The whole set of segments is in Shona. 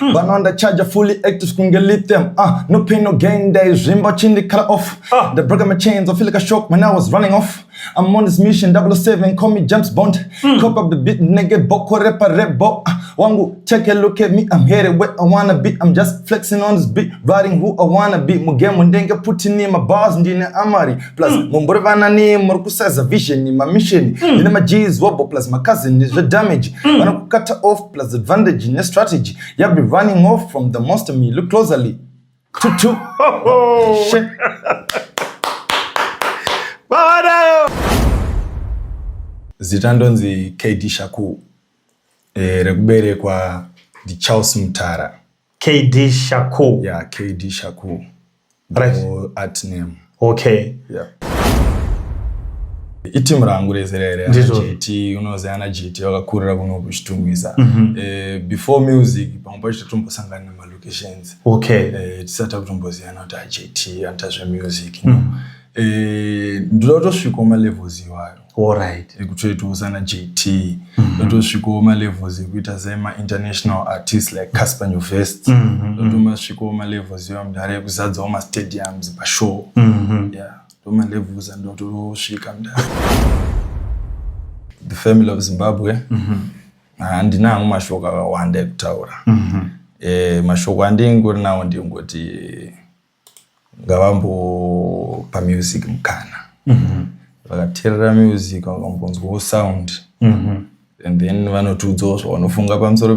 But on the charger fully active couldn't lead them. No pain, no gain days. Rimba chin the cut off. The broke my chains. I feel like a shock when I was running off. I'm on this mission 007. Call me James Bond. Cop up the beat, nigga. Boko repa rebo. Wangu check a look at me. I'm headed where I wanna be. I'm just flexing on this beat, writing who I wanna be. Mugemo ndenga putting in my bars ndine amari. Plus mumborevana ni murkusaza vision ni my mission. Then my G's wobble plus my cousin is the damage. When I cut off plus advantage in your strategy. You'll be running off from the monster me. Look closely. Tutu. Shit. Zitandonzi KD Shaku. Rekubere kwa di Charles Mutara. KD Shaku. Yeah, KD Shaku. Right. At name. Okay. Yeah. Iti murangurezerere GT unozana GT wakakurira kuno kuchitungisa. Before music pamwe chitombosangana na locations. Okay. Tisata kutomboziyana kuti GT antazve music. Ndotosvika ma levels iwayo. All right. Ekutoitosana GT. Ndotosvika ma levels ekuita sema international artists like Casper Nyovest. Ndotomasvika ma levels iwayo mudare kuzadza ma stadiums pa show. Yeah. Doma levels and ndotosvika mudare. The family of Zimbabwe. Andinangu mashoka akawanda ekutaura. Mashoko andingori nawo ndingoti ngavambo pa music mukana. Vakateerera music vakambonzwawo sound. And then vanotudzoswa vanofunga pamusoro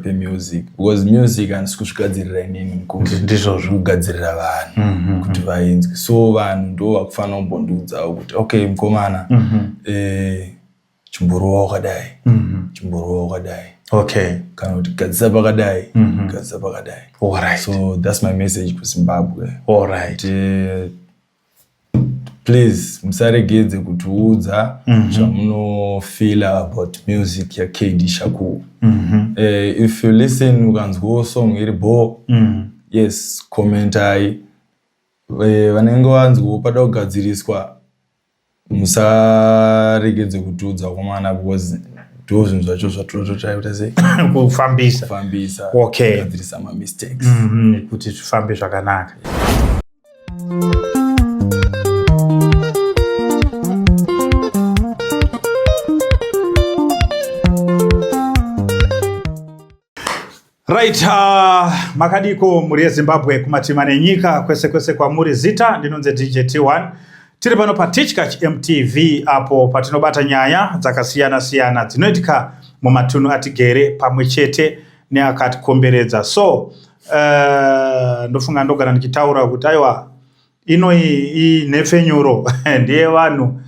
pe music. Because music handisi kuzvigadzirira inini mukuru. Ndizvozvo kugadzirira vanhu kuti vainzwe. So vanhu ndo vakufanira kumbondudzawo kuti okay mukomana chimboruwa wakadai. Chimboruwa wakadai. Okay. Kana kuti gadzisa pakadai. Gadzisa pakadai. All right. So that's my message to Zimbabwe. All right. Please musaregedze kutiudza zvamuno feel about music ya KD Shaku. If you listen ukanzwa song iri bo, yes, commentai. Vanenge vanzwa pada kugadziriswa musaregedze kutiudza komana because ndozvinhu zvacho zvatototaiuta sei kufambisa. Okay. Kugadzirisa ma mistakes. Kuti zvifambe zvakanaka. Right, makadiko muri Zimbabwe kumatima nenyika kwese kwamuri zita ndinonze DJ T1 tiri pano pa Teachcatch MTV apo patinobata nyaya dzakasiyana dzinoitika mumatunhu atigere pamwe chete neakatikomberedza. So ndofunga ndogara ndichitaura kuti aiwa inoi inhefenyuro ndiye vanhu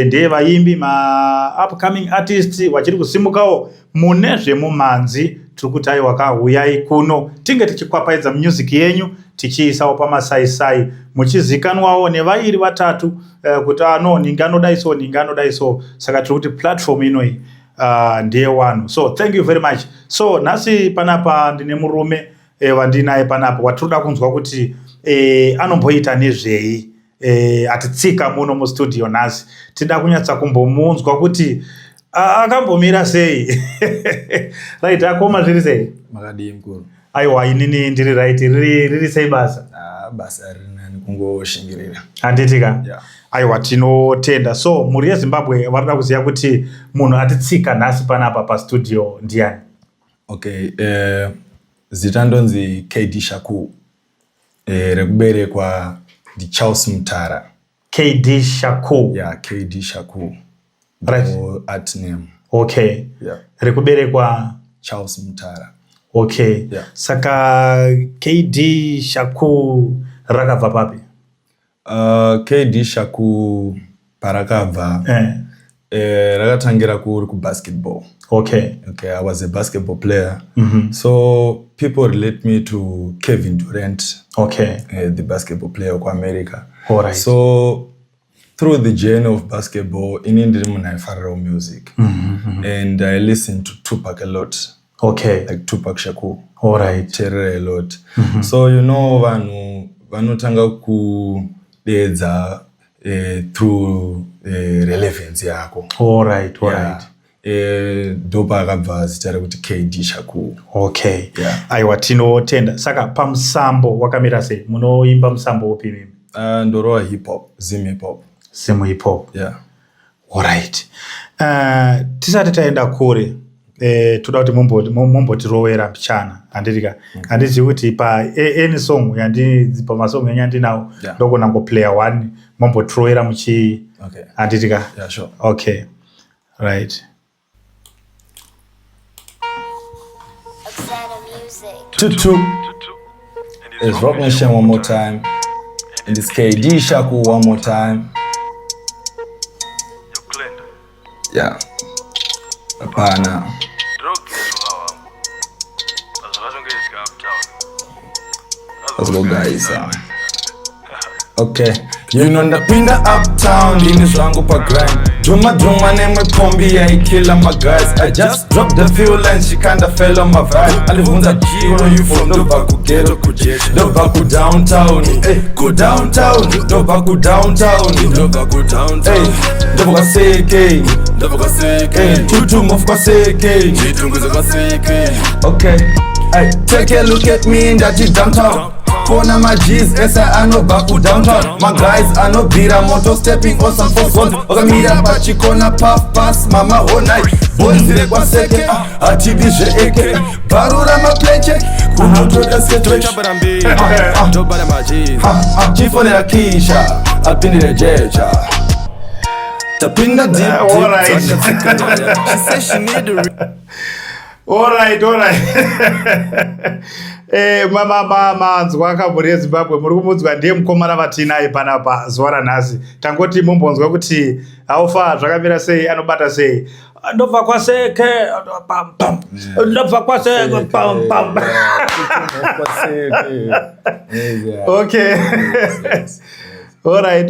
ndiye vaimbi ma upcoming artists vachiri kusimukawo mune zvemumanzi. Tikuti aiwa kahuyai kuno tinge tichikwapaidza music yenyu tichiisawo pamasaisai muchizikanwawo nevairi vatatu kuti ninga anodai so saka tiri kuti platform inoi ndiye wanu. So thank you very much. So nhasi panapa ndine murume vandinaye panapa watinoda kunzwa kuti anomboita nezvei. Atitsika muno mustudio nhasi tida kunyatsa kumbomunzwa kuti akambomira sei. Right, akoma zviri sei? Makadii mukuru? Aiwa inini ndiri right, riri sei basa? Basa rinani kungoshingirira. Handitika? Yeah. Aiwa tinotenda. So muri yeZimbabwe varida kuziva kuti munhu atitsika nhasi panapa pastudio ndiani? Okay, zita ndonzi KD Shaku. Rekuberekwa ndi Charles Mutara. KD Shaku? Yeah, KD Shaku. Right. At name. Okay. Yeah. Rekuberekwa Charles Mutara. Okay. Yeah. Saka KD Shaku rakabva papi? KD Shaku parakabva rakatangira kuri basketball. Okay. Okay, I was a basketball player. So people relate me to Kevin Durant. Okay. The basketball player of America. All right. So through the journey of basketball, in Indian I follow music. And I listen to Tupac a lot. Okay. Like Tupac Shakur. All right. Terror a lot. So you know vanotanga kudedza through relevance yako. All right. All right. ndopa akabva zita rekuti KD Shaku. Okay. Yeah. Aiwa tinotenda. Saka pamusambo wakamira sei? Munoimba musambo upi mimi? Ndorova hip hop, Zim hip hop. Zim hip hop. Yeah. Alright. Tisati taenda kure. Toda kuti mumbotirowera pichana handirika handiti kuti pa any song yandi pa masong yandinawo ndoko nango player 1 mumbotirowera muchi handirika. Yeah, sure. Okay. Right. Tutu is Rock Nation one more time. And it's KD Shaku one more time. Yeah. Apana. Let's go, guys. Okay. You know ndapinda uptown, dini zangu pa grind. Druma nemwe pombi ya ikila my guys. I just dropped the fuel and she kinda fell on my vibe. Alivunza jiwa you from Doba ku ghetto kujeshi. Doba ku downtown, ku downtown. Doba ku downtown, Doba ku downtown. Doba kwa seke, Doba kwa seke. Tutu mofu kwa seke, Chitunguza kwa seke. Okay, take a look at me in that downtown. Kona my G's, I know baku downtown. My guys, I know bira moto stepping on some folks on. Okamira bachi kona puff pass mama all night. Boys zile kwa seke, ati DJ eke. Barura ma play check, kuno to the sketch. Dobara my G's. Chifone la kisha, alpindi le jecha. Tapinda deep. Alright. She said she need to. Alright. Mama nzwa akaburi Zimbabwe muri kumudzwa ndiye mukomana vatinaye panapa zuva ranhasi. Tangoti mumbonzwa kuti aufa zvakamira sei, anobata sei. Ndobva kwaseke pam pam. Ndobva kwaseke pam pam. Okay. Alright.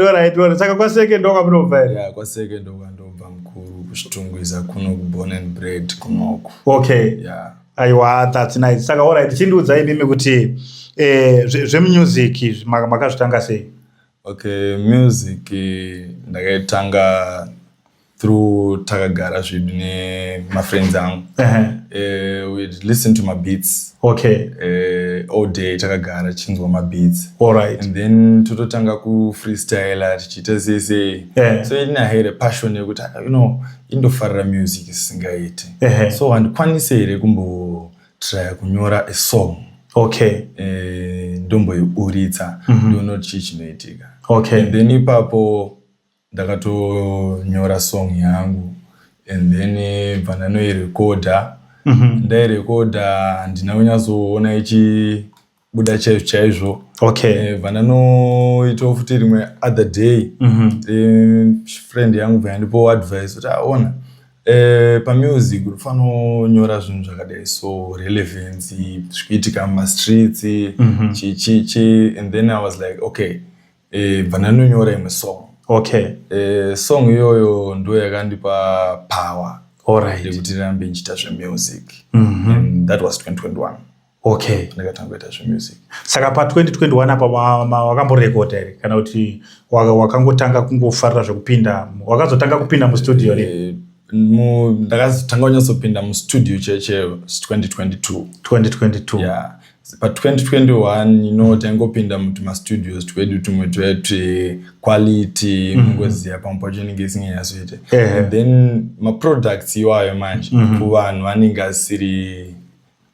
Saka kwaseke ndoka munobva here? Yeah, kwaseke ndoka ndobva mukuru kuchitungwiza kuno Born and Bred kunoko. Okay. Yeah. Aiwa, that's nice. Saka alright, chindiudzai mimi kuti zvemusic makazvitanga sei? Okay, music ndakaitanga through takagara zvedu nemafriends angu. We'd listen to my beats. Okay. All day takagara chinzwa my beats. Alright. And then tototanga ku freestyle tichita sese. So I had a passion yekuti indofarira music singaite. So handikwanise here kumbo try kunyora a song. Okay. Ndombo uritsa ndono chichinoitika. Okay. And then ipapo ndakatonyora song yangu and then vandanoirekoda. Ndairekoda handinaunyatsoona ichibuda chaizvo. Okay. Vandanoitawo futi rimwe other day. Friend yangu bvayandipo advice kuti aona pamusic unofanira kunyora zvinhu zvakadai so relevance zvichiitika mumastreets chichichi. And then I was like okay, vandanonyora imwe song. Okay. Song iyoyo ndo yakandipa power. Alright. Yekuti ndirambe ndichita zvemusic. And that was 2021. Okay. Ndakatanga kuita zvemusic. Saka pa 2021 apa wakamborekoda here kana kuti wakangotanga kungofarira zvekupinda, wakazotanga kupinda mustudio here? Ndakazotanga kunyatsopinda mustudio checheyo 2022. Yeah. But 2021 taingopinda mustudios twedu tumwe twetwe quality mungoziya pamwe chinenge isingenyatsoite. And then maproducts iwayo manje kuvanhu vanenge asiri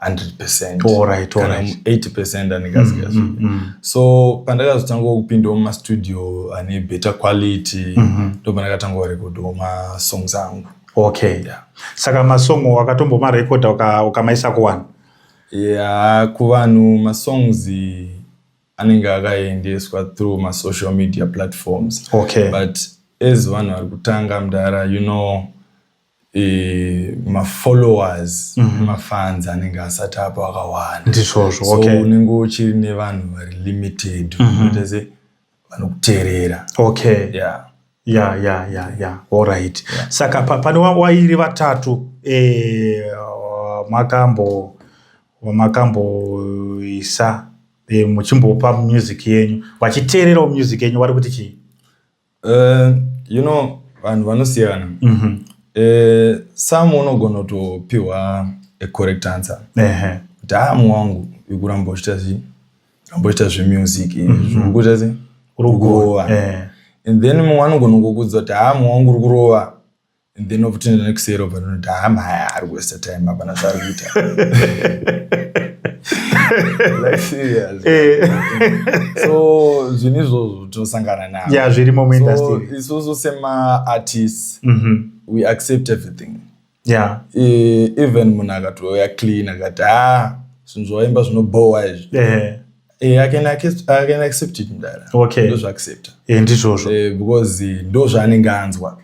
100%. Alright. Kana 80% anenge asikazvide. So pandakazotanga kupindawo mumastudio ane better quality ndopandakatanga kurekodawo masongs angu. Okay. Yeah. Saka masongo wakatombomarekoda ukamaisa kuvanhu? Yeah, kuvanhu masongs anenge akaendeswa through my social media platforms. Okay. But as vanhu vari kutanga mudara my followers, my fans anenge asati apa akawanda. Ndizvozvo. Okay. So unenge uchiri nevanhu vari limited kutese vanokuteerera. Okay. Yeah. Yeah. Alright. Yeah. Saka pane wairi vatatu makamboisa muchimbopa music yenyu vachiteererawo music yenyu vari kuti chii? Vanhu vanosiyana. Some unogona kutopiwa a correct answer. Damu wangu ikuramba uchita music zvikuita kurowa. And then mwana unogona damu wangu kurowa. And then opportunity next year over damu ari waste time apana zvari kuita. Like serious. So zvinizvo tosangana nawo. Yeah, zvirimo muindustry. So it's also sema artists we accept everything. Yeah. Even munhu akatoya clean akati zvinhu zvaimba zvinobowa izvi. I can accept it mudara. Okay. Ndozvo accept. Ndizvozvo. Because ndo zvaanenge anzwa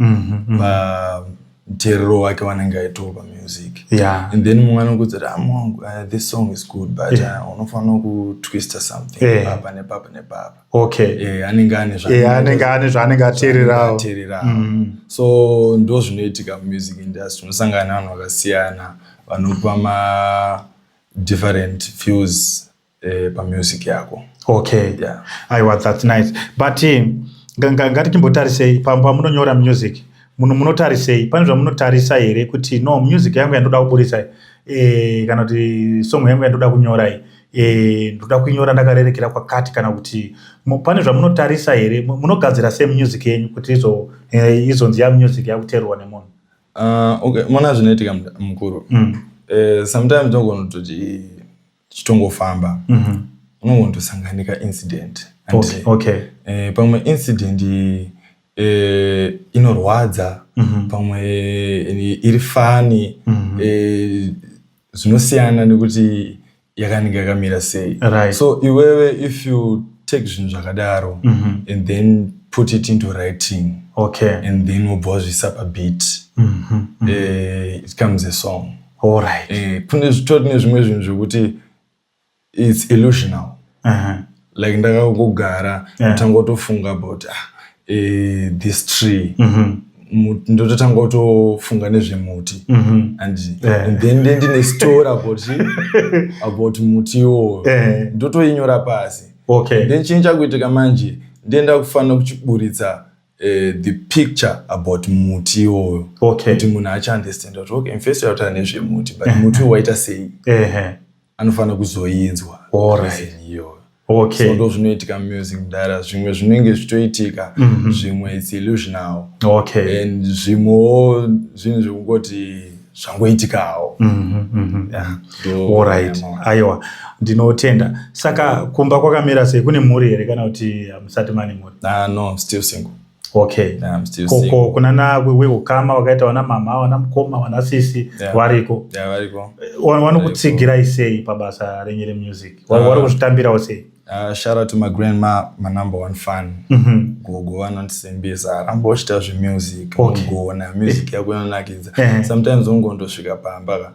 muteerero wake wanenge aitopa music. Yeah. And then mumwe anokudza this song is good but unofanira kutwista something papa nepapa. Okay. Anenge ane zvaanenge ateererawo. So ndo zvinoitika music industry. Unosangana navanhu vakasiyana vanopa different views pamusic yako. Okay. Yeah. Aiwa, that's nice. But ngatichimbotarisei pamunonyora music. Munotarisei pane zvamunotarisa here kuti no music yangu yandoda kuburisa kana kuti song yangu yandoda kunyora ndoda kuinyora ndakarerekera kwakati kana kuti pane zvamunotarisa here munogadzira same music yenyu kuti izonzi ya music yakuteerwa nemunhu. Okay, mona zvinoitika mukuru. Sometimes ndogona kutoti chitongofamba. Unogona kutosanganika incident. Okay. Pamwe incident inorwadza, pamwe iri fani, zvinosiyana nekuti yakanenge yakamira sei. Right. So iwewe if you take zvinhu zvakadaro and then put it into writing. Okay. And then wobvozvisa pabit. It becomes a song. All right. Kune zvitori nezvimwe zvinhu zvokuti it's illusional. Like ndakangogara ndotanga kutofunga about this tree. Ndototanga kutofunga nezvemuti. And then ndine story about muti iwoyo. Ndotoinyora pasi. Okay. Then chinhu chakuitika manje ndenda kufanira kuchiburitsa the picture about muti iwoyo. Okay. Kuti munhu achiunderstand kuti okay, first yautaura nezvemuti but muti waita sei. Anofanira kuzoinzwa. Okay. So ndo zvinoitika music mudara, zvimwe zvinenge zvitoitika, zvimwe it's illusional. Okay. And zvimwewo zvinhu zvekungoti zvangoitikawo. All right. Aiwa, ndinotenda. Saka kumba kwakamira sei, kune mhuri here kana kuti musati mane mhuri? No, still single. Okay. I'm still single. Kuna wekukama wakaita wana mama, wana mukoma, wana sisi, wariko. Yeah, wariko. Wanokutsigirai sei pabasa renyere music? Warikuzvitambirawo sei? Shout out to my grandma, my number one fan. Gogo vanondisembisa arambochita zvemusic. Ugona music yako inonakidza. Sometimes ungondosvika pamba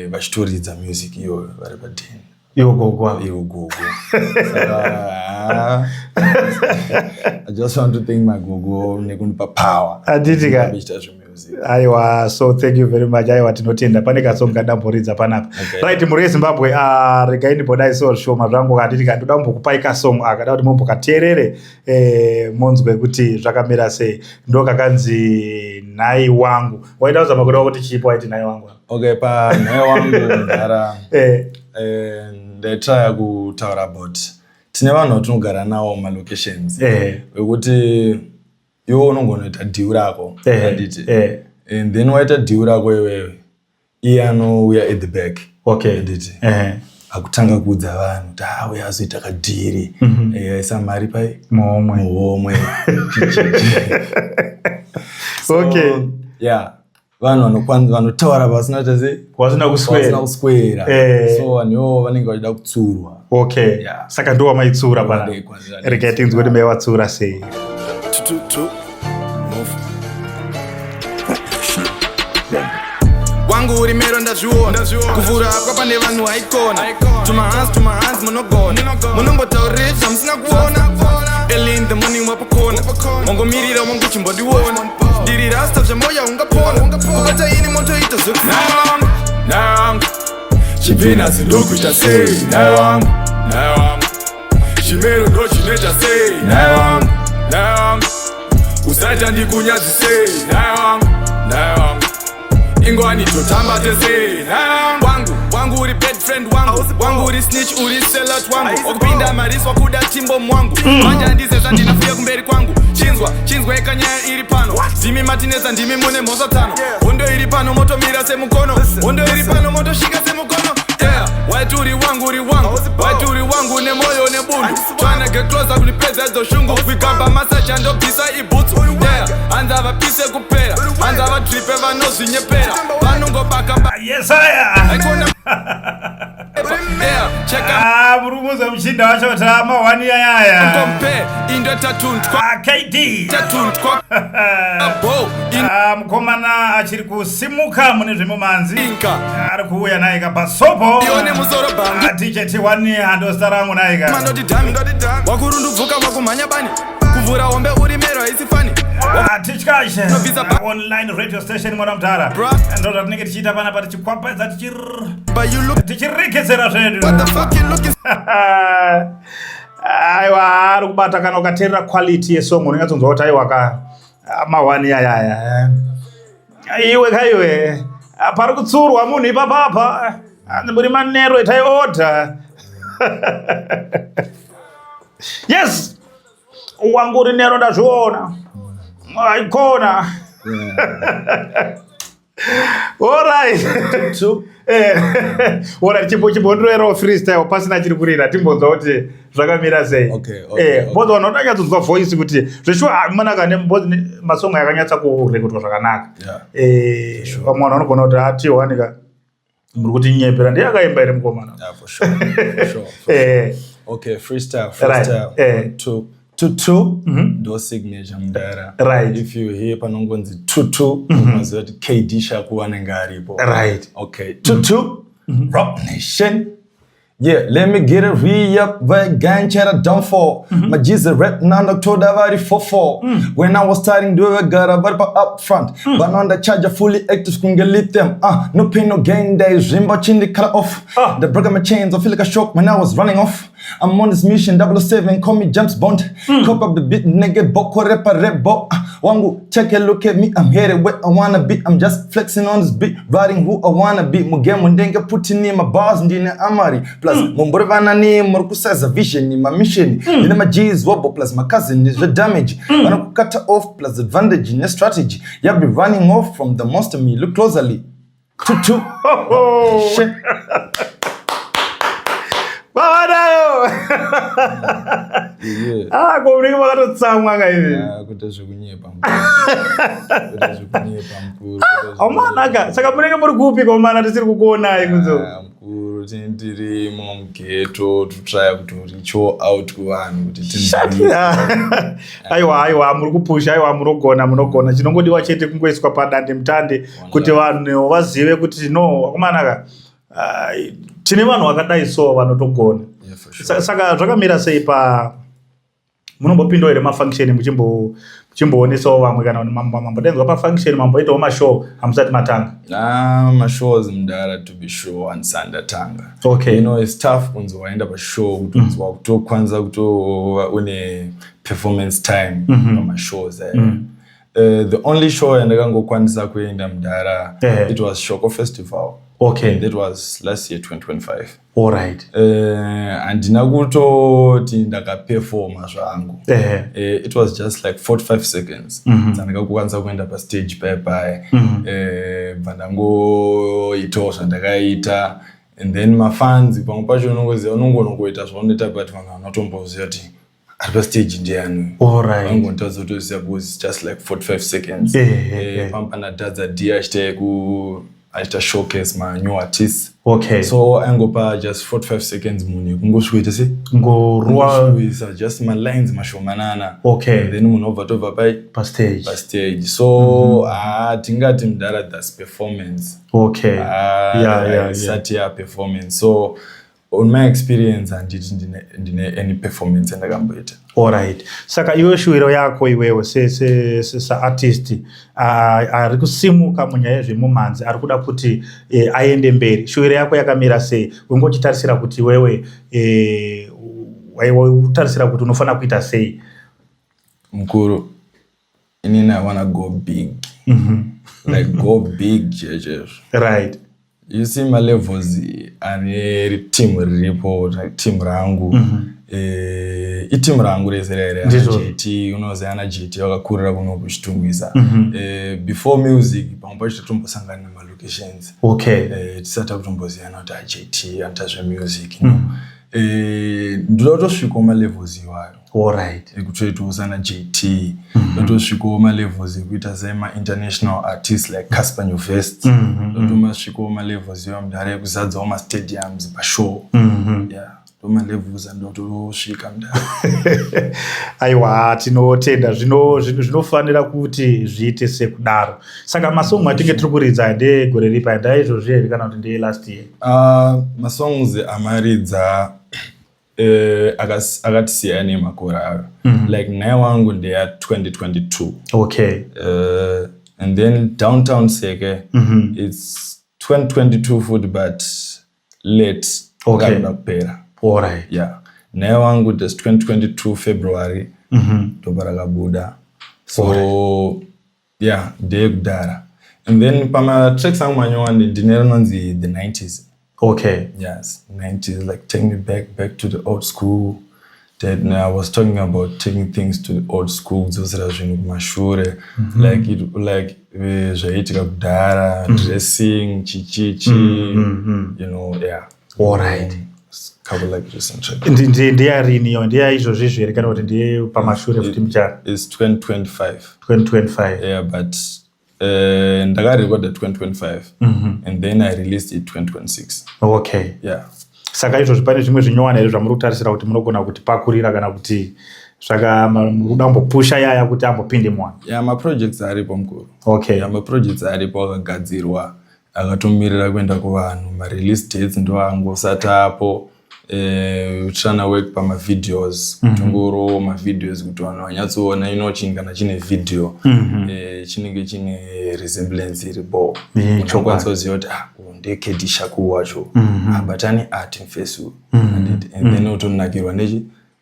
vachitoridza music iyoyo vari padini. Iwo gogo. I just want to thank my gogo nekundipa power. Aditika. Aiwa, so thank you very much. Aiwa, tinotenda pane kasong kadamboridza panapa. Right, muri yeZimbabwe regai ndimbodai so shoma zvangu kaditika ndoda kumbokupai kasong akada kuti mumbokateerere monzwe kuti zvakamira sei. Ndo kakanzi Nhai Wangu. Waida kuzama kuda kuti chipo aiti Nhai Wangu. Okay, pa Nhai Wangu ndara ndaitaya kutaura about tine vanhu vatinogara nawo malocations wekuti iwo unongonoita dhiu rako anditi and then waita dhiu rako iwewe iye anouya at the back anditi akutanga kuudza vanhu kuti uya azoita kadhiri aisa mari pai muhomwe. Okay. Yeah, vanhu vanotaura vasina kuswera. So vanhuwo vanenge vachida kutsurwa. Okay. Saka ndo wamaitsura pana. Regai tinzwe kuti maivatsura sei. Wangu uri mero ndazviona kuvhura kwapane vanhu haikona tumahands munogona munongotaurira zvamusina kuona early in the morning wapokona wangomirira wangu chimbodiona ndiri rasta zvemoya ungapona kubata ini motoita zvekunanga chipina zindokuita sei Nhai Wangu chimero ndo chinoita sei Nhai Wangu usaita ndikunyadzisei Nhai naye wangu ingwani totamba tese wangu uri bad friend wangu uri snitch uri sellout wangu okupinda mariswa kuda timbo mwangu manja ndizeza ndinafika kumberi kwangu chinzwa ekanyaya iri pano ndimi matineza ndimi mune mhosa tano hondo iri pano moto mira semukono hondo iri pano moto shika semukono waituri wangu ne moyo ne bundu tryna get closer kunipedza edzo shungu kwigamba masacha ndobvisa ibhutsu anzava pise kupera anzava tripe vanozvinyepera vanongobaka yesaya murumuza muchinda wacho tama wani yaya compare indo tatuntwa KD tatuntwa abo mkomana achiri kusimuka mune zvemumanzi ari kuuya naye kapasopo ione muzoro banga tiketi wani handosaramu naye ka mandoti dami wakurundubvuka wakumhanya bani kuvhura hombe uri mero haisifani tichkashe online radio station mwana mtara ndo zvatinenge tichiita pana pa tichikwapedza tichirikedzera zvedu aiwa ari kubata kana ukateerera quality yesong unonyatsonzwa kuti aiwa mawani yayaya iwe kaiwe pari kutsurwa munhu ipapapa muri manero itai order yes wangu uri nero ndazviona aikona alright alright chimbondorerawo freestyle pasina chiri kurira timbonzwa kuti zvakamira sei bodza vanondanyatsonzwa voice kuti zveshuwa manaka nemasongo yakanyatsa kurekotwa zvakanaka vamwe vanhu vanogona kuti atiwanika muri kuti nyepera ndeyakaimba iri mukomana Okay, freestyle. Right. Two. Do signature mdara. Right. If you hear panongonzi two, maziwa KD shakuwa nengaripo. Right. Okay. Two. Rock Nation. Yeah, let me get it re-up, but gang chat done for. My G's a rap now, October 44. When I was starting, do I got a vibe up front. But on the charger, fully active, couldn't get them. No pain, no gain days. Rimba chin, the cut off. The broke my chains, I feel like a shock when I was running off. I'm on this mission, 007, call me James Bond. Cop up the beat, nigga, boko, rapper, rap, bo. Wangu, check a look at me, I'm headed where I wanna be. I'm just flexing on this beat, writing who I wanna be. Mugem, mundenga, putting in my bars, ndine amari. Plus, mumborevana ni murkusaza vision, ni my mission. Ndine my G's wobble, plus my cousin is the damage. Wanna cut off, plus advantage in your strategy. You'll be running off from the monster me, look closely. Two. Shit. Kumringi makatotsamwa kaivi kuti zvekunyepa mukuru amanaka saka munenge muri kupi komana tisiri kukuonai kunzo mukuru tindirimo mugeto tutraya kutoricho out kuvanhu kuti aiwa muri kupusha aiwa munogona chinongodiwa chete kungoiswa padande mutande kuti vanhu vazive kuti no wakumanaka tine vanhu vakadai so vanotogona. Saka zvakamira sei pa munombopindawo here mafunction muchimboonesawo vamwe kana mambodendzwa pafunction mamboitawo mashow hamusati matanga? Mashows mudara to be show and sandatanga. Okay. You know, it's tough kunzi waenda pashow kuti unzwa kutokwanza kutova une performance time pamashows the only show yandakangokwanisa kuenda mudara it was Shoko Festival. Okay. And that was last year 2025. All right. Andina kutoti ndakaperforma zvangu. It was just like 45 seconds. Ndakakwanisa kuenda pa stage bye. Vandangoitawo zvandakaita. And then my fans pamwe pacho unongoita zvaunoita but vanhu vanotomboziva kuti ari pa stage ndiani. All right. Vangontaudza kutoziva because it's just like 45 seconds. Pampanatadza dia achita showcase my new artists. Okay. So angopa just 45 seconds munhu kungoswita se ngorwa just my lines mashomanana. Okay. And then munhu obva pa stage. So tingati mudara that's performance. Okay. Yeah. Satya performance. So on my experience handiti ndine any performance endakamboita. All right. Saka iwe shuwiro yako iwewe sa artist ari kusimuka munyaya yezvemumanzi ari kuda kuti aende mberi. Shuwiro yako yakamira sei? Ungochitarisira kuti wewe utarisira kuti unofana kuita sei? Mukuru inini I wanna go big. Like go big, JJ. Right. You see my levels ane team report, like team rangu. Team rangu rezerere GT, unoze ana GT wakakurira kuno kuchitungisa. Before music, pamwe chitombosangana na locations. Okay. Tisata kutomboziyana kuti GT antazve music, you know. Ndotosvika ma levels iwayo. All right. Ekutoita na JT. Ndotosvika ma levels ekuita zema international artists like Casper Nyovest. Ndotomasvika ma levels yo mdare kuzadza ma stadiums pa show. Yeah. Ndoma levels ndotosvika mdare. Aiwa tinotenda zvinofanira kuti zviite sekudaro. Saka masong atinge tiri kuridza ndegore ripa ndaizvo zviri kana kuti ndeye last year. Masongs amaridza akatisiyana makore aro. Like naye wangu ndeya 2022. Okay. And then Downtown Seke, it's 2022 food but late. Okay. All right. Yeah. Naye wangu is 2022 February. Tobaraga Buddha. So yeah, day kudara. And then pama tracks ang manyowandi ndinerononzi the 90s. Okay. Yes, 90s, like take me back to the old school. Then I was talking about taking things to the old school. Those are mashure, like zaitika kudara, dressing, chichichi, you know, yeah. All right. Couple like recent track. Ndiya rini ndiya izvo zvizviri kana kuti ndiye pamashure futi mchana. It's 2025. 2025. Yeah, but ndakarecorded 2025 and then I released it 2026. Okay. Yeah. Saka izvo zvipane zvimwe zvinyowana here zvamuri kutarisira kuti munogona kuti pakurira kana kuti svaka mudambopusha yaya kuti ambopinde mwana. Yeah, my projects aripo mukuru. Okay. Yeah, my projects aripo akagadzirwa akatomirira kuenda kuvanhu. My release dates ndo angosati apo. Trying to work pama videos. Tungoro ma videos kuti vanhu vanyatsoona inochinga chine video. Chinenge chine resemblance iripo. Chokwanzoziva kuti ndekedi Shaku wacho. But ani art in Facebook. And then utonakirwa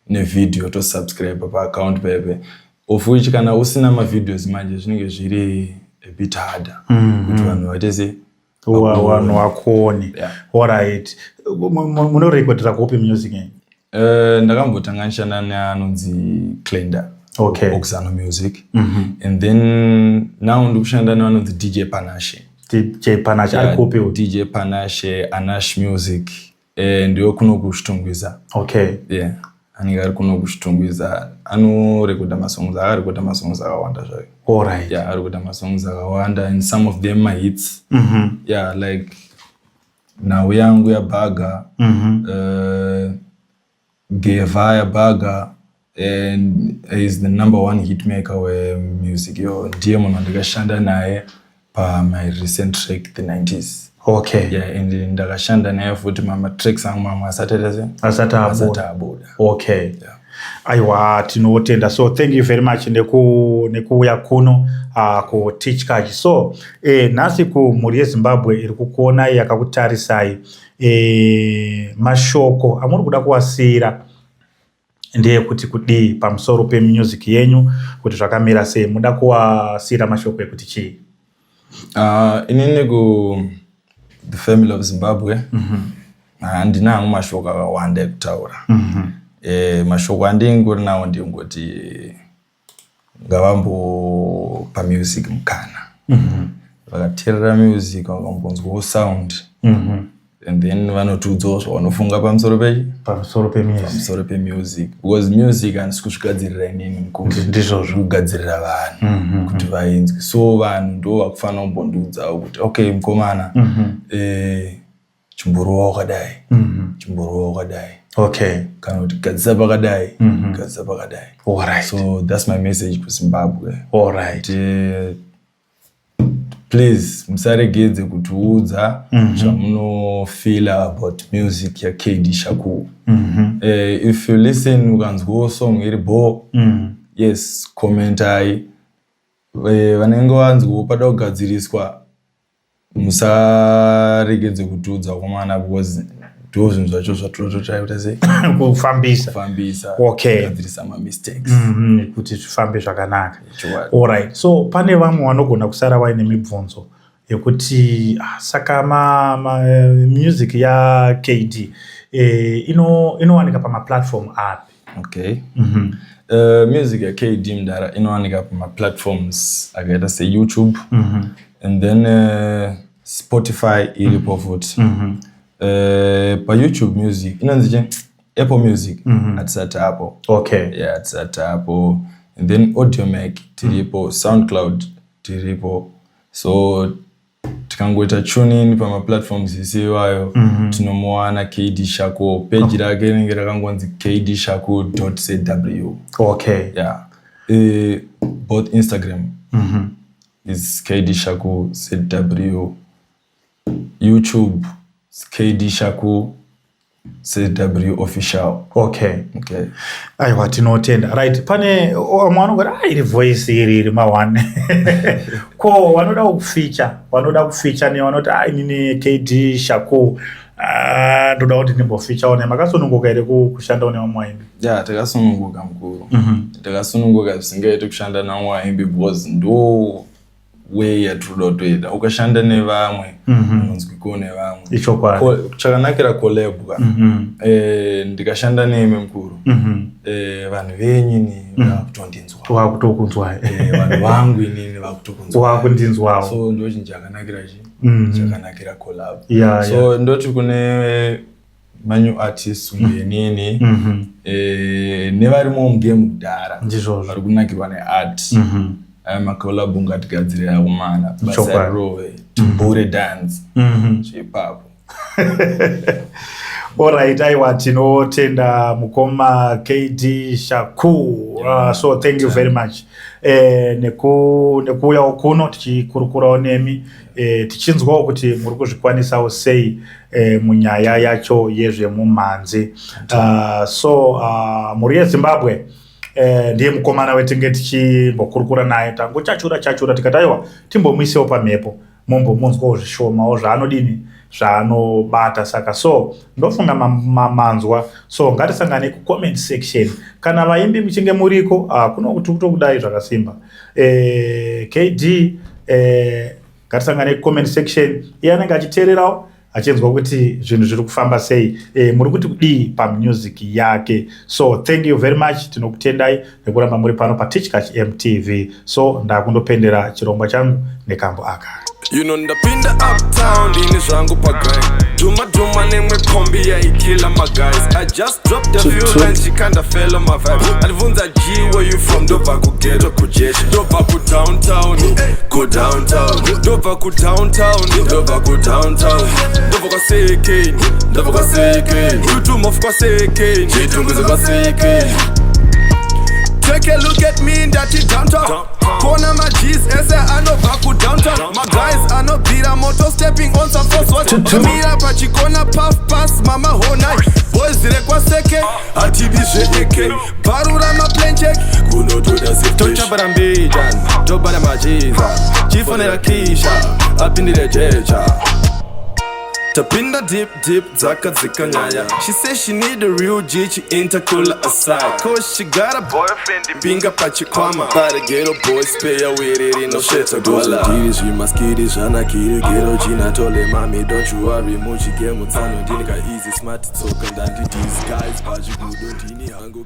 ne video to subscribe pa account pepe. Of which kana usina ma videos manje zvinenge zviri a bit harder. Kuti vanhu vatese wano wakuone. All right. Munorekodera kupi music yenyu? Ndakambotanganishana neanonzi Klenda. Okay. Oxano Music. And then now ndikushanda neanonzi DJ Panache. DJ Panache alikupi? DJ Panache, Anash Music. Ndiyo kuno kushitungwiza. Okay. Yeah. Anenge ari kuno kushitungwiza. Anorekoda masongs, akarekoda masongs akawanda zvake. All right. Yeah, arikuda masongs akawanda and some of them are hits. Yeah, like Now yangu ya Baga, Geva ya Baga, and is the #1 hitmaker with music. Yo, ndiye mwana ndakashanda naye pa my recent track the 90s. Okay. Yeah, and ndakashanda naye futhi mama tracks angu mama asata abuda. Okay. Yeah. Aiwa tinotenda. So thank you very much nekuuya kuno ku Teachkach. So nasi ku muri Zimbabwe iri kukuona yakakutarisai mashoko amuri kuda kuwasira ndiye kuti kudi pamusoro pe music yenyu kuti zvakamira sei, muda kuwasira mashoko ekuti chii? Inini ku the family of Zimbabwe handinangu mashoko akawanda ekutaura. Mashoko andingori nawo ndingoti ngavambo pa music mukana. Vakateerera music vakambonzwa sound. And then vanotudzoswa vanofunga pamusoro pe music. Because music handisi kuzvigadzirira inini mukuru. Ndizvo kugadzirira vanhu kuti vainzwe. So vanhu ndo vakufanira kumbondudzawo kuti okay mukomana chimboruwa wakadai. Okay. Kana kuti gadzisa pakadai. All right. So that's my message to Zimbabwe. All right. Please musaregedze kutiudza zvamunofeel about music ya KD Shaku. If you listen ukanzwa song iri bo, yes, commentai. Vanenge vanzwa pada kugadziriswa musaregedze kutiudza komana because Those zvacho zvatototaya kuti sei kufambisa. Okay. Kugadzirisa mistakes. Kuti zvifambe zvakanaka. Alright. So pane vamwe vanogona kusara vaine mibvunzo yekuti saka music ya KD inowanika pamaplatform api? Okay. Music ya KD Mdara inowanika pamaplatforms akaita seYouTube and then Spotify iripo futi. Pa YouTube Music inonzi Apple Music atisati apo. Okay. Yeah, atisati apo. And then Audiomack tiripo, SoundCloud tiripo. So tikangoita tune in pama platforms isiwayo tinomuwana KD Shako, page rake rinenge rakangonzi kdshako.cw. Okay. Yeah. Both Instagram is KD Shako CW. YouTube KD Shako CW official. Okay. Okay. Aiwa tinotenda. Right. Pane mwana ngora iri voice iri mawane. Ko wanoda kufeature ni wanoti inini KD Shako ndoda kuti ndimbofeature one makasununguka ere kushanda one wamwaimbi. Yeah, takasununguka mkuru. Takasununguka singaite kushanda na wamwaimbi because ndo way yatinotoita ukashanda nevamwe unonzwi kune vamwe icho kwari chakanakira collab ndikashanda nemi mkuru vanhu venyu ni vakutondinzwa wakutokunzwa vanhu vangu inini vakutokunzwa wakundinzwa so ndochi chakanakira chakanakira collab so ndoti kune manyu artists ungenini nevarimo mugame kudhara vari kunakirwa neart makolabhu ngatigadzire yakumana basa rove tumbure dance zvipapo. Alright, aiwa tinotenda mukoma KD Shako. So thank you very much. Nekuya ukuno tichikurukurawo nemi tichinzwawo kuti muri kuzvikwanisawo sei munyaya yacho yezvemumhanzi. So muri yeZimbabwe ndiye mukomana wetinge tichimbokurukura naye tango chachura tikataiwa timbomuisewo pamhepo mombomunzwawo zvishomawo zvaanodini zvaanobata saka so ndofunga mamanzwa so ngatisangane kucomment section kana vaimbi muchinge muriko kuno kuti kutokudai zvakasimba KD ngatisangane kucomment section iye anenge achiteererawo achinzwa kuti zvinhu zviri kufamba sei muri kuti kudii pamusic yake. So thank you very much, tinokutendai nekuramba muri pano paTichCatch MTV. So ndakundopendera chirongwa changu nekambo aka. You know ndapinda uptown dini zvangu pa grind Duma nemwe kombi ya ikila my guys I just dropped a few lines she kinda fell on my vibe Alivunza G where you from Dopa ku ghetto ku jeshi Dopa ku downtown Go downtown Dopa ku downtown Dopa ku downtown Dopa kwa CK Dopa kwa CK YouTube of kwa CK Jitunguzi kwa CK Take a look at me in that downtown Corner my G's, I know back to downtown My guys are no beat, I'm auto stepping on some force Watch me up, chikona puff pass, mama whole night Boys direkwa seke, atibishe eke Barura ma plane check, kuno to the zip Tocha barambijan, dobara majiza Chifone Kisha, up in the jeja Tapinda deep, zaka zika nyaya She says she need a real G, she intercooler aside Cause she got a boyfriend, binga pachikwama But the ghetto boys pay her with it, ain't no shit to go la Those we must kid is Jana kid, ghetto Gina tole mami Don't you worry, mochi game, mutano, dinika easy, smart, so can these guys, baji good, dini, ango